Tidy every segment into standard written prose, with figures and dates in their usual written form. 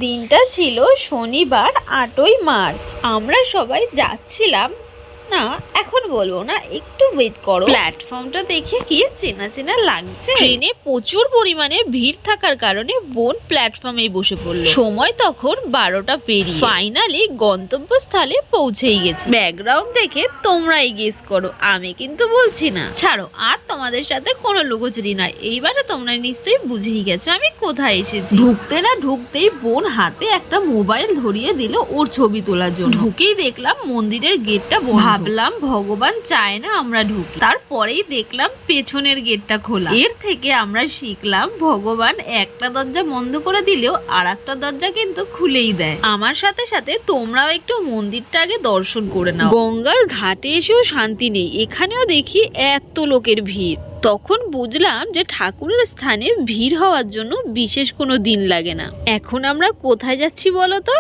দিনটা ছিল শনিবার ৮ই মার্চ। আমরা সবাই যাচ্ছিলাম, না এখন বলবো না, একটু ওয়েট করো। প্ল্যাটফর্মটা দেখে কি চেনা চেনা লাগছে। ট্রেনে প্রচুর পরিমাণে ভিড় থাকার কারণে বোন প্ল্যাটফর্মেই বসে পড়লো। সময় তখন 12টা পেরিয়ে। ফাইনালি গন্তব্যস্থলে পৌঁছেই গেছি। ব্যাকগ্রাউন্ড দেখে তোমরাই গেস করো, আমি কিন্তু বলছি না। ছাড়ো, আর তোমাদের সাথে কোনো লুকোচুরি নয়, এইবারে তোমরা নিশ্চয়ই বুঝেই গেছো আমি কোথায় এসেছি। ঢুকতে না ঢুকতেই বোন হাতে একটা মোবাইল ধরিয়ে দিল ওর ছবি তোলার জন্য। ঢুকেই দেখলাম মন্দিরের গেটটা বন্ধ। ভাবলাম ভগবান চায় না আমরা ঢুকি। তারপরেই দেখলাম পেছনের গেটটা খোলা। এর থেকে আমরা শিখলাম ভগবান একটা দরজা বন্ধ করে দিলেও আর একটা দরজা কিন্তু খুলেই দেয়। আমার সাথে সাথে তোমরাও একটু মন্দিরটা আগে দর্শন করে নাও। গঙ্গার ঘাটে এসেও শান্তি নেই, এখানেও দেখি এত লোকের ভিড়। তখন বুঝলাম যে ঠাকুরের স্থানে ভিড় হওয়ার জন্য বিশেষ কোনো দিন লাগে না। এখন আমরা কোথায় যাচ্ছি বলো তো?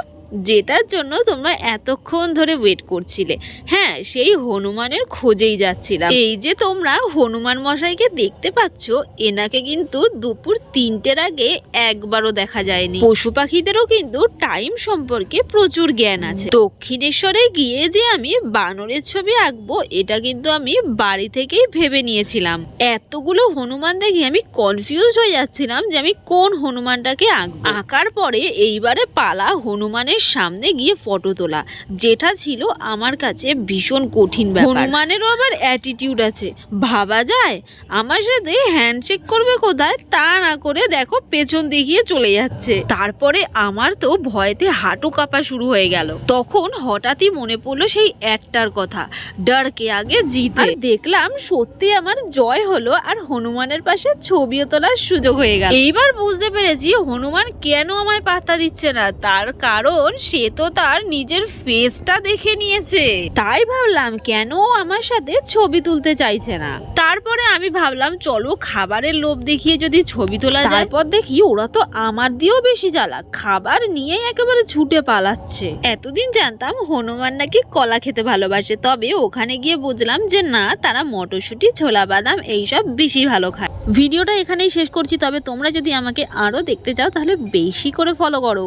যেটার জন্য তোমরা এতক্ষণ ধরে ওয়েট করছিলে। হ্যাঁ, সেই হনুমানের খোঁজেই যাচ্ছিলাম। এই যে তোমরা হনুমান মশাইকে দেখতে পাচ্ছ, এনাকে কিন্তু দুপুর 3টের আগে একবারও দেখা যায়নি। পশু পাখিদেরও কিন্তু টাইম সম্পর্কে প্রচুর জ্ঞান আছে। দক্ষিণেশ্বরে গিয়ে যে আমি বানরের ছবি আঁকবো, এটা কিন্তু আমি বাড়ি থেকেই ভেবে নিয়েছিলাম। এতগুলো হনুমান দেখে আমি কনফিউজ হয়ে যাচ্ছিলাম যে আমি কোন হনুমানটাকে আঁকবো। আঁকার পরে এইবারে পালা হনুমানের সামনে গিয়ে ফটো তোলা, যেটা ছিল আমার কাছে ভীষণ কঠিন ব্যাপার। হনুমানেরও আবার অ্যাটিটিউড আছে, ভাবা যায় আমার সাথে হ্যান্ডশেক করবে কোথায়, তা না করে দেখো পেছন দেখিয়ে চলে যাচ্ছে। তারপরে আমার তো ভয়তে হাঁটু কাঁপা শুরু হয়ে গেল। তখন হঠাৎই মনে পড়লো সেই একটার কথা, ডর কে আগে জিত। আর দেখলাম সত্যি আমার জয় হলো, আর হনুমানের পাশে ছবিও তোলার সুযোগ হয়ে গেল। এইবার বুঝতে পেরেছি হনুমান কেন আমায় পাত্তা দিচ্ছে না, তার কারণ সে তো তার নিজের ফেসটা দেখে নিয়েছে। তাই ভাবলাম কেন আমার সাথে ছবি তুলতে চাইছে না। তারপরে আমি ভাবলাম চলো খাবারের লোভ দেখিয়ে যদি ছবি তোলা যায়। তারপর দেখি ওরা তো আমার দিয়েও বেশি চালাক, খাবার নিয়ে একেবারে ছুটে পালাচ্ছে। এতদিন জানতাম হনুমান নাকি কলা খেতে ভালোবাসে, তবে ওখানে গিয়ে বুঝলাম যে না, তারা মটরশুঁটি, ছোলা বাদাম এইসব বেশি ভালো খায়। ভিডিওটা এখানেই শেষ করছি, তবে তোমরা যদি আমাকে আরো দেখতে চাও তাহলে বেশি করে ফলো করো।